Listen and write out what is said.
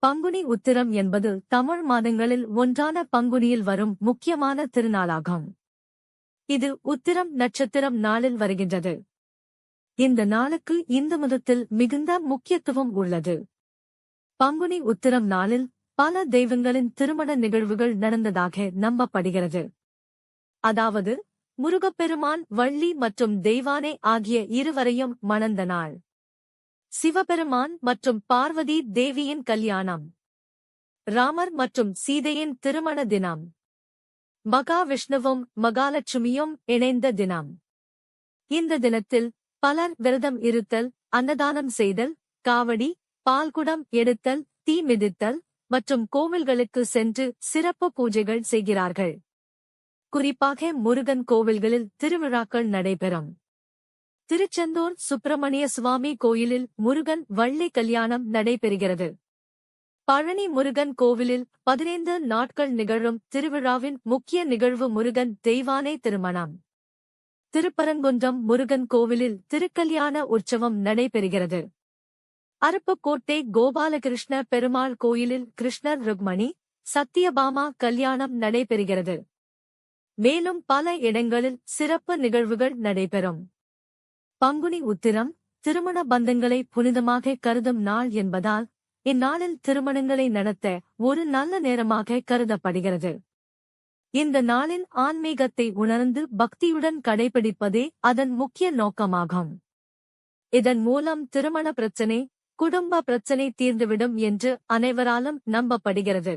பங்குனி உத்திரம் என்பது தமிழ் மாதங்களில் ஒன்றான பங்குனியில் வரும் முக்கியமான திருநாளாகும். இது உத்திரம் நட்சத்திரம் நாளில் வருகின்றது. இந்த நாளுக்கு இந்து மதத்தில் மிகுந்த முக்கியத்துவம் உள்ளது. பங்குனி உத்திரம் நாளில் பல தெய்வங்களின் திருமண நிகழ்வுகள் நடந்ததாக நம்பப்படுகிறது. அதாவது முருகப்பெருமான், வள்ளி மற்றும் தெய்வானை ஆகிய இருவரையும் மணந்த நாள். சிவபெருமான் மற்றும் பார்வதி தேவியின் கல்யாணம். ராமர் மற்றும் சீதையின் திருமண தினம். மகாவிஷ்ணுவும் மகாலட்சுமியும் இணைந்த தினம். இந்த தினத்தில் பலர் விரதம் இருத்தல், அன்னதானம் செய்தல், காவடி, பால்குடம் எடுத்தல், தீ மிதித்தல் மற்றும் கோவில்களுக்கு சென்று சிறப்பு பூஜைகள் செய்கிறார்கள். குறிப்பாக முருகன் கோவில்களில் திருவிழாக்கள் நடைபெறும். திருச்செந்தூர் சுப்பிரமணிய சுவாமி கோயிலில் முருகன் வள்ளி கல்யாணம் நடைபெறுகிறது. பழனி முருகன் கோவிலில் 15 நாட்கள் நிகழும் திருவிழாவின் முக்கிய நிகழ்வு முருகன் தெய்வானை திருமணம். திருப்பரங்குன்றம் முருகன் கோவிலில் திருக்கல்யாண உற்சவம் நடைபெறுகிறது. அருப்புக்கோட்டை கோபாலகிருஷ்ண பெருமாள் கோயிலில் கிருஷ்ணர் ருக்மணி, சத்யபாமா கல்யாணம் நடைபெறுகிறது. மேலும் பல இடங்களில் சிறப்பு நிகழ்வுகள் நடைபெறும். பங்குனி உத்திரம் திருமண பந்தங்களை புனிதமாக கருதும் நாள் என்பதால் இந்நாளில் திருமணங்களை நடத்த ஒரு நல்ல நேரமாக கருதப்படுகிறது. இந்த நாளின் ஆன்மீகத்தை உணர்ந்து பக்தியுடன் கடைபிடிப்பதே அதன் முக்கிய நோக்கமாகும். இதன் மூலம் திருமண பிரச்சினை, குடும்ப பிரச்சினை தீர்ந்துவிடும் என்று அனைவராலும் நம்பப்படுகிறது.